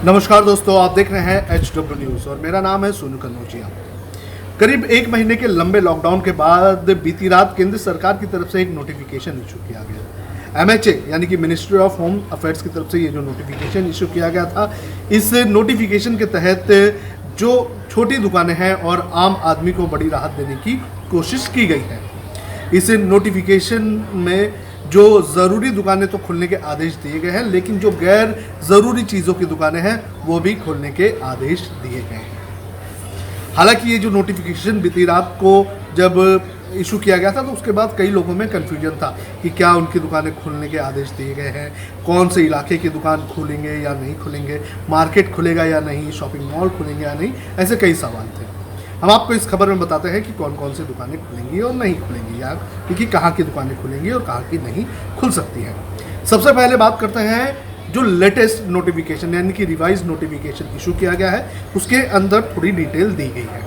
नमस्कार दोस्तों, आप देख रहे हैं HW न्यूज़ और मेरा नाम है सोनू कन्नौजिया। करीब एक महीने के लंबे लॉकडाउन के बाद बीती रात केंद्र सरकार की तरफ से एक नोटिफिकेशन इशू किया गया। MHA यानी कि मिनिस्ट्री ऑफ होम अफेयर्स की तरफ से ये जो नोटिफिकेशन इशू किया गया था, इस नोटिफिकेशन के तहत जो छोटी दुकानें हैं और आम आदमी को बड़ी राहत देने की कोशिश की गई है। इस नोटिफिकेशन में जो ज़रूरी दुकानें तो खोलने के आदेश दिए गए हैं, लेकिन जो गैर ज़रूरी चीज़ों की दुकानें हैं वो भी खोलने के आदेश दिए गए हैं। हालांकि ये जो नोटिफिकेशन बीती रात को जब इशू किया गया था तो उसके बाद कई लोगों में कन्फ्यूजन था कि क्या उनकी दुकानें खोलने के आदेश दिए गए हैं, कौन से इलाके की दुकान खोलेंगे या नहीं खोलेंगे, मार्केट खुलेगा या नहीं, शॉपिंग मॉल खुलेंगे या नहीं, ऐसे कई सवाल थे। हम आपको इस खबर में बताते हैं कि कौन कौन सी दुकानें खुलेंगी और नहीं खुलेंगी, या क्योंकि कहाँ की दुकानें खुलेंगी और कहाँ की नहीं खुल सकती हैं। सबसे पहले बात करते हैं जो लेटेस्ट नोटिफिकेशन यानी कि रिवाइज नोटिफिकेशन इशू किया गया है, उसके अंदर थोड़ी डिटेल दी गई है।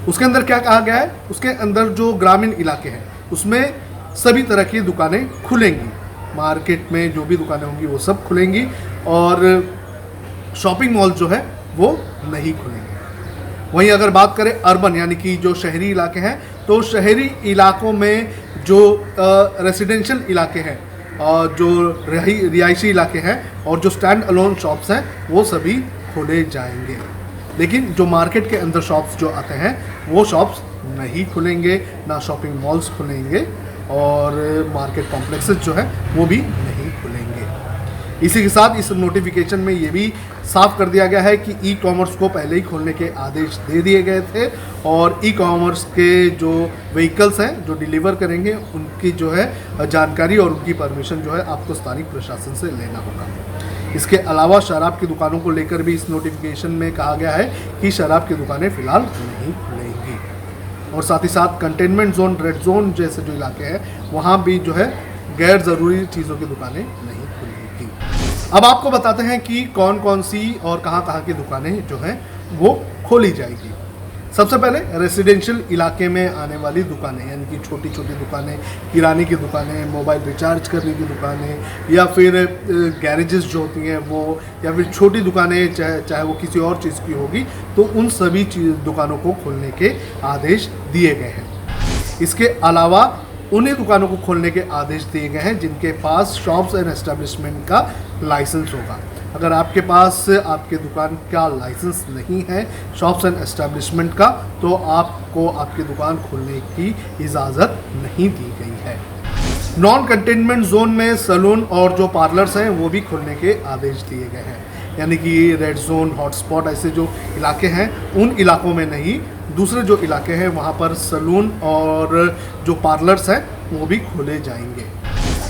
उसके अंदर क्या कहा गया है? उसके अंदर जो ग्रामीण इलाके हैं उसमें सभी तरह की दुकानें खुलेंगी, मार्केट में जो भी दुकानें होंगी वो सब खुलेंगी और शॉपिंग मॉल जो है वो नहीं खुलेंगे। वहीं अगर बात करें अर्बन यानी कि जो शहरी इलाके हैं, तो शहरी इलाकों में जो रेसिडेंशियल इलाके हैं और जो रिहायशी इलाके हैं और जो स्टैंड अलोन शॉप्स हैं वो सभी खोले जाएंगे। लेकिन जो मार्केट के अंदर शॉप्स जो आते हैं वो शॉप्स नहीं खुलेंगे, ना शॉपिंग मॉल्स खुलेंगे और मार्केट कॉम्प्लेक्सेस जो है वो भी नहीं खुलेंगे। इसी के साथ इस नोटिफिकेशन में ये भी साफ कर दिया गया है कि ई कॉमर्स को पहले ही खोलने के आदेश दे दिए गए थे और ई कॉमर्स के जो व्हीकल्स हैं जो डिलीवर करेंगे उनकी जो है जानकारी और उनकी परमिशन जो है आपको स्थानीय प्रशासन से लेना होगा। इसके अलावा शराब की दुकानों को लेकर भी इस नोटिफिकेशन में कहा गया है कि शराब की दुकानें फिलहाल नहीं खुलेंगी और साथ ही साथ कंटेनमेंट जोन, रेड जोन जैसे जो इलाके हैं वहाँ भी जो है गैर ज़रूरी चीज़ों की दुकानें नहीं खुलेंगी। अब आपको बताते हैं कि कौन कौन सी और कहाँ कहाँ की दुकानें जो हैं वो खोली जाएगी। सबसे पहले रेसिडेंशियल इलाके में आने वाली दुकानें यानी कि छोटी छोटी दुकानें, किराने की दुकानें, मोबाइल रिचार्ज करने की दुकानें या फिर गैरेजेस जो होती हैं वो, या फिर छोटी दुकानें चाहे वो किसी और चीज़ की होगी, तो उन सभी दुकानों को खोलने के आदेश दिए गए हैं। इसके अलावा उन्हीं दुकानों को खोलने के आदेश दिए गए हैं जिनके पास शॉप्स एंड एस्टेब्लिशमेंट का लाइसेंस होगा। अगर आपके पास आपके दुकान का लाइसेंस नहीं है शॉप्स एंड एस्टेब्लिशमेंट का, तो आपको आपकी दुकान खोलने की इजाज़त नहीं दी गई है। नॉन कंटेनमेंट जोन में सैलून और जो पार्लर्स हैं वो भी खोलने के आदेश दिए गए हैं, यानी कि रेड जोन, हॉटस्पॉट ऐसे जो इलाके हैं उन इलाकों में नहीं, दूसरे जो इलाके हैं वहाँ पर सैलून और जो पार्लर्स हैं वो भी खोले जाएंगे।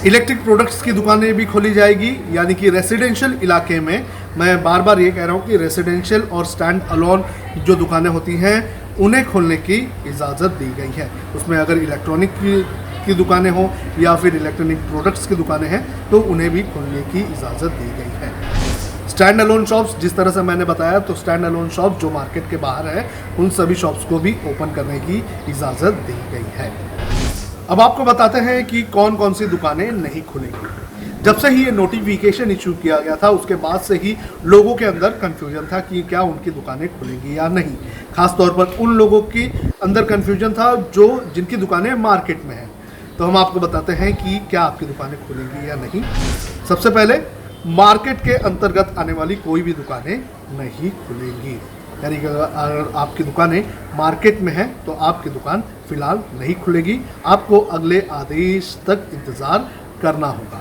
इलेक्ट्रिक प्रोडक्ट्स की दुकानें भी खोली जाएगी, यानी कि रेसिडेंशियल इलाके में, मैं बार बार ये कह रहा हूँ कि रेसिडेंशियल और स्टैंड अलोन जो दुकानें होती हैं उन्हें खोलने की इजाज़त दी गई है। उसमें अगर इलेक्ट्रॉनिक की दुकानें हों या फिर इलेक्ट्रॉनिक प्रोडक्ट्स की दुकानें हैं तो उन्हें भी खोलने की इजाज़त दी गई है। स्टैंड अलोन शॉप्स, जिस तरह से मैंने बताया, तो स्टैंड अलोन शॉप जो मार्केट के बाहर है उन सभी शॉप्स को भी ओपन करने की इजाज़त दी गई है। अब आपको बताते हैं कि कौन कौन सी दुकानें नहीं खुलेंगी। जब से ही ये नोटिफिकेशन इशू किया गया था उसके बाद से ही लोगों के अंदर कन्फ्यूजन था कि क्या उनकी दुकानें खुलेंगी या नहीं। खास तौर पर उन लोगों के अंदर कन्फ्यूजन था जो जिनकी दुकानें मार्केट में हैं। तो हम आपको बताते हैं कि क्या आपकी दुकानें खुलेंगी या नहीं। सबसे पहले मार्केट के अंतर्गत आने वाली कोई भी दुकानें नहीं खुलेंगी, यानी कि अगर आपकी दुकानें मार्केट में है तो आपकी दुकान फिलहाल नहीं खुलेगी, आपको अगले आदेश तक इंतज़ार करना होगा।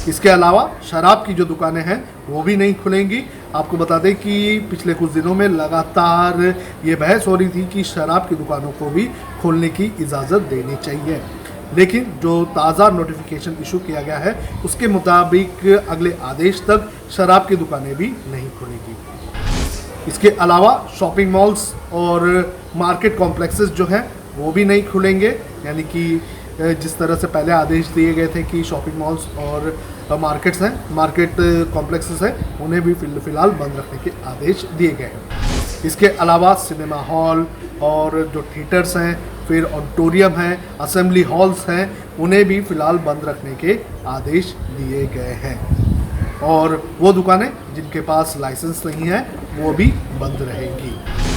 इसके अलावा शराब की जो दुकानें हैं वो भी नहीं खुलेंगी। आपको बता दें कि पिछले कुछ दिनों में लगातार ये बहस हो रही थी कि शराब की दुकानों को भी खोलने की इजाज़त देनी चाहिए, लेकिन जो ताज़ा नोटिफिकेशन इशू किया गया है उसके मुताबिक अगले आदेश तक शराब की दुकानें भी नहीं खुलेंगी। इसके अलावा शॉपिंग मॉल्स और मार्केट कॉम्प्लेक्सेस जो हैं वो भी नहीं खुलेंगे, यानी कि जिस तरह से पहले आदेश दिए गए थे कि शॉपिंग मॉल्स और मार्केट्स हैं, मार्केट कॉम्प्लेक्सेस हैं, उन्हें भी फ़िलहाल बंद रखने के आदेश दिए गए हैं। इसके अलावा सिनेमा हॉल और जो थिएटर्स हैं, फिर ऑडिटोरियम हैं, असेंबली हॉल्स हैं, उन्हें भी फ़िलहाल बंद रखने के आदेश दिए गए हैं। और वो दुकानें जिनके पास लाइसेंस नहीं है वो भी बंद रहेंगी।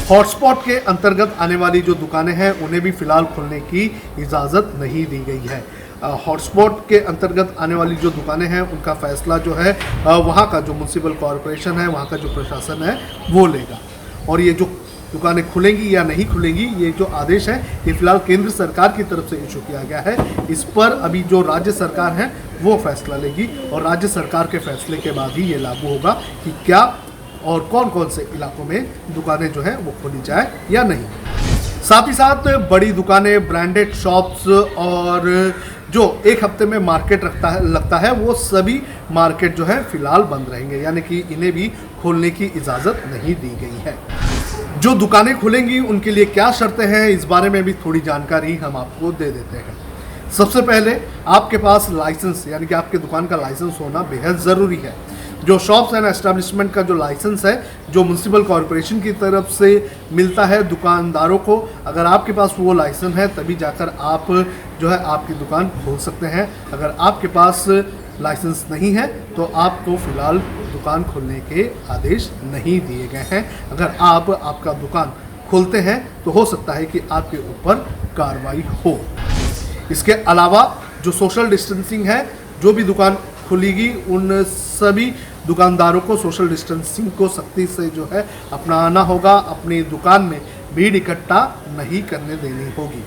हॉटस्पॉट के अंतर्गत आने वाली जो दुकानें हैं उन्हें भी फिलहाल खोलने की इजाज़त नहीं दी गई है। हॉटस्पॉट के अंतर्गत आने वाली जो दुकानें हैं उनका फैसला जो है वहाँ का जो म्युनिसिपल कॉरपोरेशन है, वहाँ का जो प्रशासन है वो लेगा। और ये जो दुकानें खुलेंगी या नहीं खुलेंगी, ये जो आदेश है ये फिलहाल केंद्र सरकार की तरफ से इशू किया गया है। इस पर अभी जो राज्य सरकार है वो फैसला लेगी और राज्य सरकार के फैसले के बाद ही ये लागू होगा कि क्या और कौन कौन से इलाकों में दुकानें जो है वो खोली जाए या नहीं। साथ ही साथ बड़ी दुकानें, ब्रांडेड शॉप्स और जो एक हफ्ते में मार्केट लगता है वो सभी मार्केट जो है फिलहाल बंद रहेंगे, यानी कि इन्हें भी खोलने की इजाज़त नहीं दी गई है। जो दुकानें खुलेंगी उनके लिए क्या शर्तें हैं, इस बारे में भी थोड़ी जानकारी हम आपको दे देते हैं। सबसे पहले आपके पास लाइसेंस, यानी कि आपके दुकान का लाइसेंस होना बेहद ज़रूरी है। जो शॉप्स एंड एस्टेब्लिशमेंट का जो लाइसेंस है जो म्युनिसिपल कॉरपोरेशन की तरफ से मिलता है दुकानदारों को, अगर आपके पास वो लाइसेंस है तभी जाकर आप जो है आपकी दुकान खोल सकते हैं। अगर आपके पास लाइसेंस नहीं है तो आपको फिलहाल दुकान खोलने के आदेश नहीं दिए गए हैं। अगर आप आपका दुकान खोलते हैं तो हो सकता है कि आपके ऊपर कार्रवाई हो। इसके अलावा जो सोशल डिस्टेंसिंग है, जो भी दुकान खुलेगी उन सभी दुकानदारों को सोशल डिस्टेंसिंग को सख्ती से जो है अपनाना होगा। अपनी दुकान में भीड़ इकट्ठा नहीं करने देनी होगी।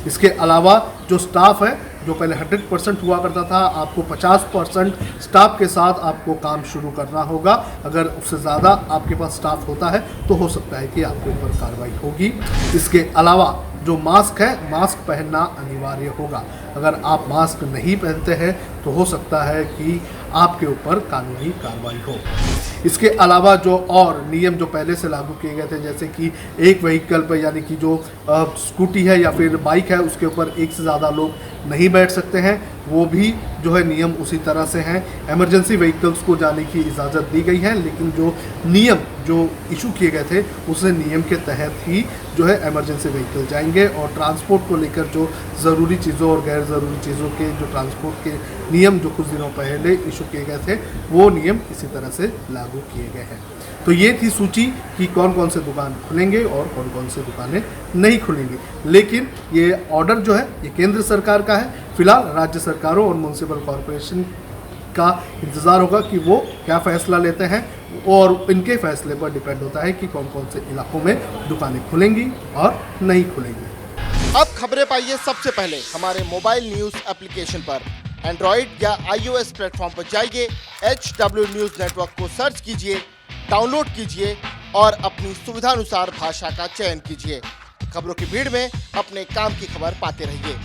इसके अलावा जो स्टाफ है, जो पहले 100% हुआ करता था, आपको 50% स्टाफ के साथ आपको काम शुरू करना होगा। अगर उससे ज़्यादा आपके पास स्टाफ होता है तो हो सकता है कि आपके ऊपर कार्रवाई होगी। इसके अलावा जो मास्क है, मास्क पहनना अनिवार्य होगा। अगर आप मास्क नहीं पहनते हैं तो हो सकता है कि आपके ऊपर कानूनी कार्रवाई हो। इसके अलावा जो और नियम जो पहले से लागू किए गए थे, जैसे कि एक व्हीकल पर, यानी कि जो स्कूटी है या फिर बाइक है उसके ऊपर एक से ज़्यादा लोग नहीं बैठ सकते हैं, वो भी जो है नियम उसी तरह से हैं। इमरजेंसी व्हीकल्स को जाने की इजाज़त दी गई है, लेकिन जो नियम जो इशू किए गए थे उस नियम के तहत ही जो है इमरजेंसी व्हीकल जाएंगे। और ट्रांसपोर्ट को लेकर जो ज़रूरी चीज़ों और गैर ज़रूरी चीज़ों के जो ट्रांसपोर्ट के नियम जो कुछ दिनों पहले इशू किए गए थे वो नियम इसी तरह से लागू किए गए हैं। तो ये थी सूची कि कौन कौन से दुकान खुलेंगे और कौन कौन से दुकानें नहीं खुलेंगी। लेकिन ये ऑर्डर जो है ये केंद्र सरकार का है। फिलहाल राज्य सरकारों और म्युनिसिपल कॉरपोरेशन का इंतज़ार होगा कि वो क्या फ़ैसला लेते हैं और इनके फैसले पर डिपेंड होता है कि कौन कौन से इलाकों में दुकानें खुलेंगी और नहीं खुलेंगी। अब खबरें पाइए सबसे पहले हमारे मोबाइल न्यूज़ एप्लीकेशन पर। एंड्रॉइड या iOS प्लेटफॉर्म पर जाइए, HW न्यूज़ नेटवर्क को सर्च कीजिए, डाउनलोड कीजिए और अपनी सुविधानुसार भाषा का चयन कीजिए। खबरों की भीड़ में अपने काम की खबर पाते रहिए।